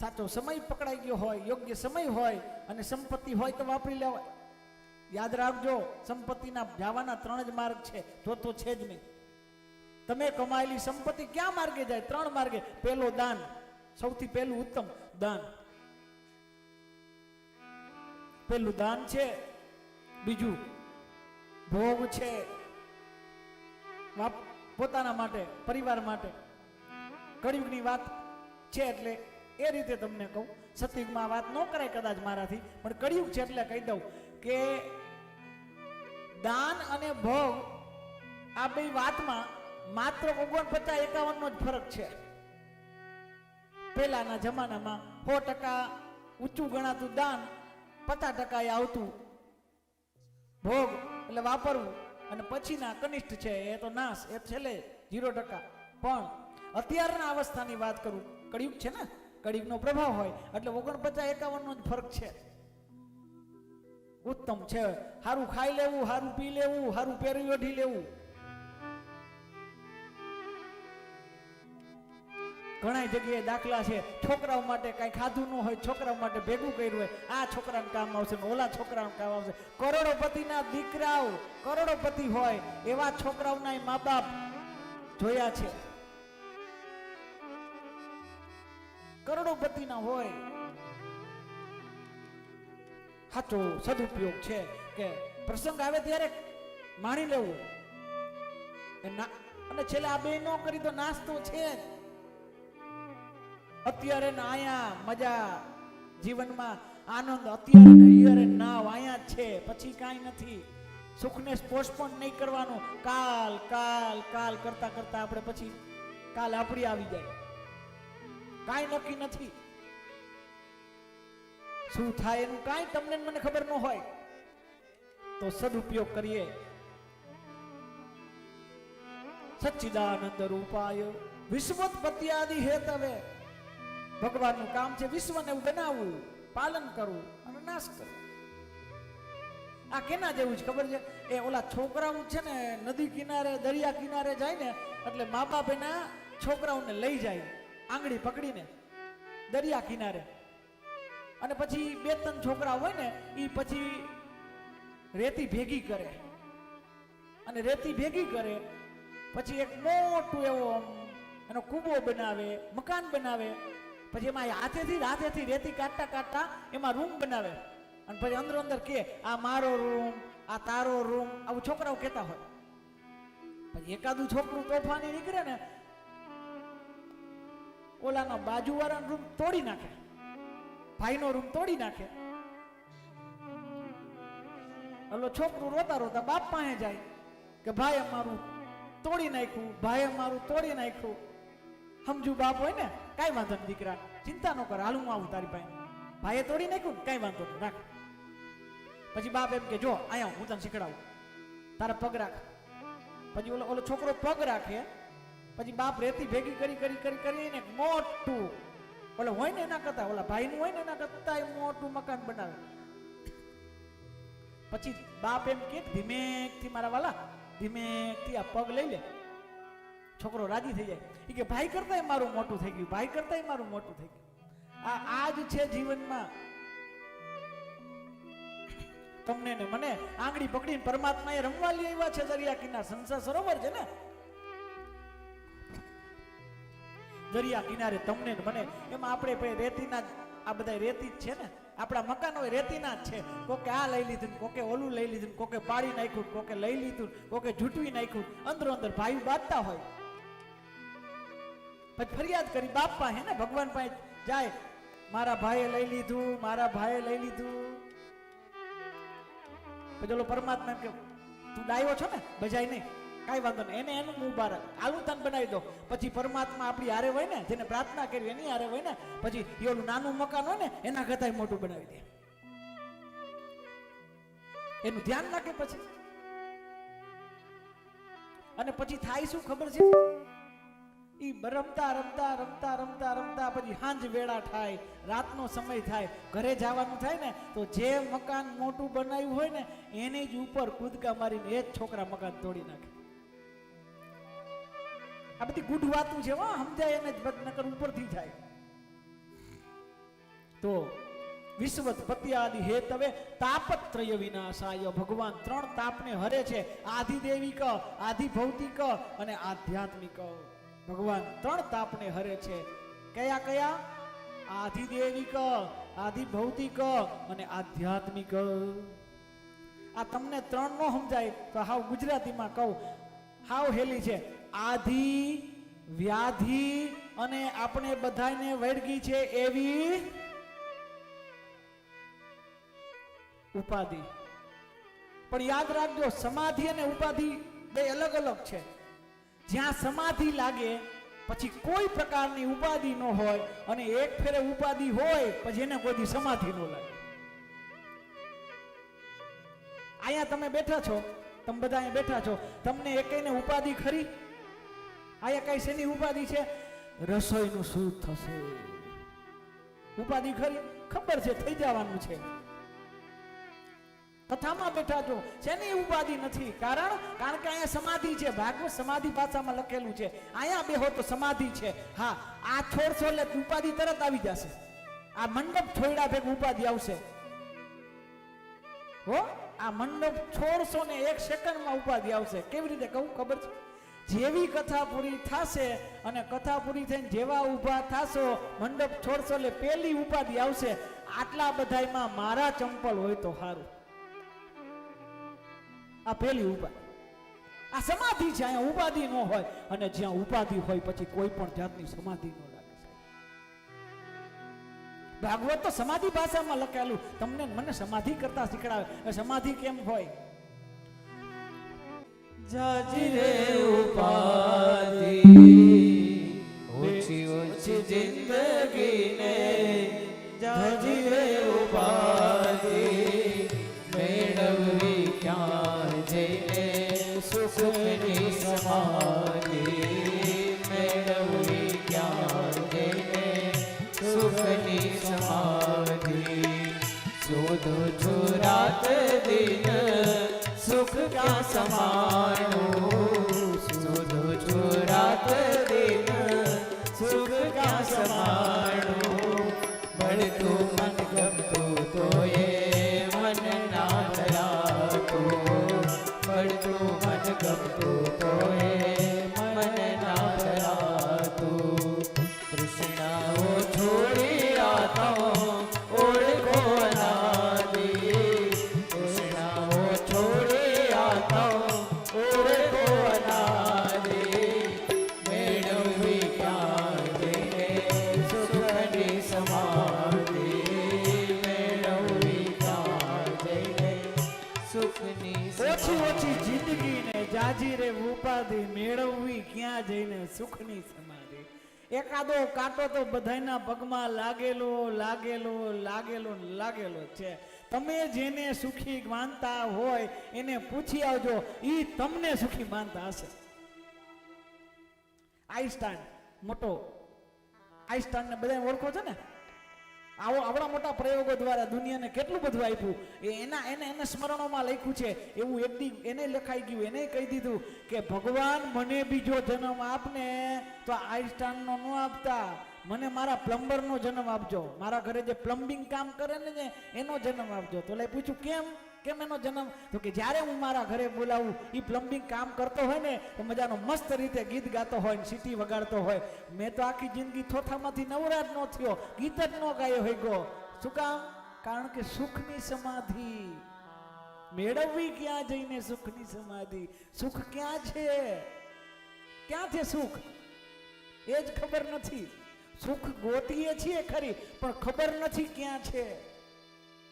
સાચો સમય પકડાઈ ગયો હોય, યોગ્ય સમય હોય અને સંપત્તિ હોય તો વાપરી લેવાય. યાદ રાખજો, સંપત્તિના જવાના 3 જ માર્ગ છે, ચોથો છે જ નહીં. તમે કમાયેલી સંપત્તિ ક્યાં માર્ગે જાય? 3 માર્ગે. પહેલો દાન, સૌથી પહેલું ઉત્તમ દાન. પહેલું દાન છે, બીજું ભોગ છે, પોતાના માટે, પરિવાર માટે. કળિયુગની વાત છે એટલે એ રીતે તમને કહું. સતયુગમાં વાત ન કરાય કદાચ મારાથી, પણ કળિયુગ છે એટલે કહી દઉં કે દાન અને ભોગ આ બે વાતમાં માત્ર 49-51 નો જ ફરક છે. પહેલાના જમાનામાં 100% ઊંચું ગણાતું દાન, 50% આવતું ભોગ એટલે વાપરવું, અને પછીના કનિષ્ઠ છે એ તો નાશ, એ છેલ્લે 0%. પણ અત્યારના અવસ્થાની વાત કરું, કળિયુગ છે ને, કળિયુગનો પ્રભાવ હોય એટલે 49-51 નો જ ફરક છે. ઉત્તમ છે સારું ખાઈ લેવું, સારું પી લેવું, સારું પહેરી ઓઢી લેવું. ઘણા જગ્યાએ દાખલા છે, છોકરાઓ માટે કઈ ખાધું ન હોય, છોકરાઓ માટે ભેગું કર્યું હોય, આ છોકરાને કામ આવશે, ઓલા છોકરાને કામ આવશે. કરોડોપતિના દીકરાઓ કરોડોપતિ હોય એવા છોકરાઓના મા બાપ જોયા છે. કરોડોપતિના હોય. સાચો સદુપયોગ છે કે પ્રસંગ આવે ત્યારે માણી લેવું, અને છેલ્લે આ બે ન કરી તો નાશ તો છે જ. અત્યારે આયા મજા, જીવનમાં આનંદ અત્યારે નાવ આયા છે, પછી કાંઈ નથી. સુખને પોસ્ટપોન નહીં કરવાનું. કાલ કાલ કાલ કરતા કરતા આપણે પછી કાલ આપણી આવી જાય, કાંઈ નક્કી નથી. શું થાય એનું કાંઈ તમને મને ખબર ન હોય, તો સદુપયોગ કરીએ. સચ્ચિદાનંદ રૂપાય વિશ્વોત્પત્યાદિ હેતવે. ભગવાનનું કામ છે વિશ્વને બનાવવું, પાલન કરવું અને નાશ કરવું. આ કેના જેવું છે ખબર છે? એ ઓલા છોકરાઓ છે ને, નદી કિનારે, દરિયા કિનારે જાય ને એટલે મા બાપ એના છોકરાઓને લઈ જાય આંગળી પકડીને દરિયા કિનારે, અને પછી 2-3 છોકરા હોય ને એ પછી રેતી ભેગી કરે, અને રેતી ભેગી કરે પછી એક મોટું એવો એનો કૂબો બનાવે, મકાન બનાવે. પછી એમાં હાથેથી રેતી કાઢતા કાઢતા એમાં રૂમ બનાવે, અને પછી અંદર અંદર કે આ મારો રૂમ, આ તારો રૂમ, આવું છોકરાઓ કહેતા હોય. પછી એકાદું છોકરું તોફાની નીકળે ને, ઓલાનો બાજુવાળાનો રૂમ તોડી નાખે, ભાઈનો રૂમ તોડી નાખે. ઓલો છોકરું રોતા રોતા બાપ પાસે જાય કે ભાઈ અમારું તોડી નાખ્યું, ભાઈ અમારું તોડી નાખ્યું. સમજુ બાપ હોય ને, કાંઈ વાંધો નહીં દીકરા, ચિંતા ન કર, હાલ હું આવું તારી પાસે. ભાઈએ તોડી નાખ્યું ને, કાંઈ વાંધો નહીં, રાખ. પછી બાપ એમ કે જો અહીંયા હું તને શીખડાવું, તારા પગ રાખ. પછી ઓલો છોકરો પગ રાખે. પછી બાપ રેતી ભેગી કરી કરી કરી કરીને મોટું ઓલો હોય ને એના કરતા, ઓલા ભાઈનું હોય ને એના કરતા મોટું મકાન બનાવે. પછી બાપ એમ કે ધીમેકથી મારા વાલા, ધીમેકથી આ પગ લઈ લે. છોકરો રાજી થઈ જાય, એ કે ભાઈ કરતા મારું મોટું થઈ ગયું, ભાઈ કરતા મારું મોટું થઈ ગયું. આ જ છે જીવનમાં. તમને ને મને આંગળી પકડીને પરમાત્માએ રમવા લઈ આવ્યા છે દરિયા કિનારે. સંસાર સરોવર છે ને, દરિયા કિનારે તમને ને મને. એમાં આપણે રેતીના, આ બધા રેતી જ છે ને, આપણા મકાનો રેતીના જ છે. કોકે આ લઈ લીધું, કોકે ઓલું લઈ લીધું, કોકે પાડી નાખ્યું, કોકે લઈ લીધું, કોકે જૂટવી નાખ્યું. અંદરો અંદર ભાઈ બાંધતા હોય. પછી ફરિયાદ કરી બાપ પાસે ને ભગવાન પાસે જાય, મારા ભાઈએ લઈ લીધું, મારા ભાઈએ લઈ લીધું. પછી ઓલો પરમાત્મા કે તું ડાયો છો ને, બજાય નહીં, કાંઈ વાંધો નહીં, એને એનું મુબારક, આલું તને બનાવી દો. પછી પરમાત્મા આપણી હારે હોય ને, જેને પ્રાર્થના કરી એની હારે હોય ને, પછી એનું નાનું મકાન હોય ને એના કરતાં મોટું બનાવી દે. એનું ધ્યાન રાખે પછી. અને પછી થાય શું ખબર છે? ઈ રમતા રમતા રમતા રમતા રમતા પછી સાંજ વેળા થાય, રાતનો સમય થાય, ઘરે જવાનું થાય ને, તો જે મકાન મોટું બનાવ્યું હોય ને એની જ ઉપર કૂદકા મારીને એ જ છોકરા મકાન તોડી નાખે. આ બધી ગુઢ વાતું છે, સમજાય એને જ નકર ઉપરથી થાય. તો વિશ્વોત્પત્યાદિ હેતવે તાપત્રય વિનાશાય, ભગવાન ત્રણ તાપને હરે છે, આધિદેવિક, આધિભૌતિક અને આધ્યાત્મિક. ભગવાન ત્રણ તાપને હરે છે. કયા કયા? આધિદેવિક, આધિભૌતિક અને આધ્યાત્મિક. આ તમને ત્રણ નો સમજાય તો હાવ ગુજરાતીમાં કહું, હાવ હેલી છે. આધિ, વ્યાધિ અને આપણે બધાને વળગી છે એવી ઉપાધિ. પણ યાદ રાખજો, સમાધિ અને ઉપાધિ બે અલગ અલગ છે. જ્યાં સમાધિ લાગે પછી કોઈ પ્રકારની ઉપાધિ ન હોય, અને એક ફેરે ઉપાધિ હોય પછી એને કોઈ સમાધિ ન લાગે. અહીંયા તમે બેઠા છો, તમે બધા અહીંયા બેઠા છો, તમને એકેયને ઉપાધિ ખરી? અહીંયા કઈ શેની ઉપાધિ છે? રસોઈનું શું થશે ઉપાધિ ખરી? ખબર છે થઈ જવાનું છે. કથામાં બેઠા છો, શેની ઉપાધિ નથી? કારણ કે અહીંયા સમાધિ છે. ભાગવત સમાધિ ભાષામાં લખેલું છે. અહીંયા બેહો તો સમાધિ છે. હા, આ છોડશો એટલે ઉપાધિ તરત આવી જશે. આ મંડપ છોડ્યા ભેગ ઉપાધિ આવશે. હો, આ મંડપ છોડશો ને 1 સેકન્ડમાં ઉપાધિ આવશે. કેવી રીતે કહું ખબર છે? જેવી કથા પૂરી થશે અને કથા પૂરી થઈને જેવા ઊભા થશો, મંડપ છોડશો એટલે પહેલી ઉપાધિ આવશે, આટલા બધાયમાં મારા ચંપલ હોય તો સારું. આ પહેલી ઉપાધિ. આ સમાધિ છે. અહીંયા ઉપાધિ ન હોય, અને જ્યાં ઉપાધિ હોય પછી કોઈ પણ જાતની સમાધિ ન લાગે. ભાગવત તો સમાધિ ભાષામાં લખેલું. તમને મને સમાધિ કરતા શીખડાવે. સમાધિ કેમ હોય? જાજી રે ઉપાધિ ઓછી ઓછી જિંદગીને, જાજી રે ઉપાધિ મેળવવી ક્યાં જઈને, સુખની સમાધિ મેળવવી ક્યાં જઈને, સુખની સમાધિ શોધો છો રાત દિન, સુખ ક્યાં સમાણું, શોધો છો રાત દિન, સુખ ક્યાં સમાણું, મળતું મન ગમતું તો એ મન ના ધરાતું, મળતું મન ગમતું તો એ મન ના ધરાતું, તૃષ્ણાઓ છોડી આતો ઓળખો અનાદિ, તૃષ્ણાઓ છોડી આતો ઓળખો અનાદિ, મેળવવી ક્યાં જઈને સુખની સમાધિ, મેળવવી ક્યાં જઈને સુખની ઓછી ઓછી જિંદગી ને જાજી રે ઉપાધિ, મેળવવી ક્યાં જઈને સુખની સમાધિ. એકાદો કાંટો તો બધાયના પગમાં લાગેલો લાગેલો લાગેલો લાગેલો છે. તમે જેને સુખી માનતા હોય એને પૂછી આવજો, ઈ તમને સુખી માનતા હશે. આઈન્સ્ટાઈન મોટો, આઈન્સ્ટાઈન ને બધા ઓળખો છો ને? આવડા મોટા પ્રયોગો દ્વારા દુનિયાને કેટલું બધું આપ્યું. એને સ્મરણોમાં લખ્યું છે. એવું એક દી એને લખાઈ ગયું, એને કહી દીધું કે ભગવાન મને બીજો જન્મ આપને તો આઈન્સ્ટાઈનનો ન આપતા, મને મારા પ્લમ્બરનો જન્મ આપજો, મારા ઘરે જે પ્લમ્બિંગ કામ કરે ને એનો જન્મ આપજો. તો લઈ પૂછ્યું કેમ એનો જન્મ? તો કે જ્યારે હું મારા ઘરે બોલાવું, એ પ્લમ્બિંગ કામ કરતો હોય ને તો મજાનો મસ્ત રીતે ગીત ગાતો હોય ને સીટી વગાડતો હોય. મેં તો આખી જિંદગી થોથામાંથી નવરાજ ન થયો, ગીત જ ન ગાયો હોય ગો. શું કામ? કારણ કે સુખની સમાધિ મેળવવી ક્યાં જઈને સુખની સમાધિ. સુખ ક્યાં છે? ક્યાં છે સુખ? એ જ ખબર નથી. સુખ ગોતીએ છીએ ખરી, પણ ખબર નથી ક્યાં છે.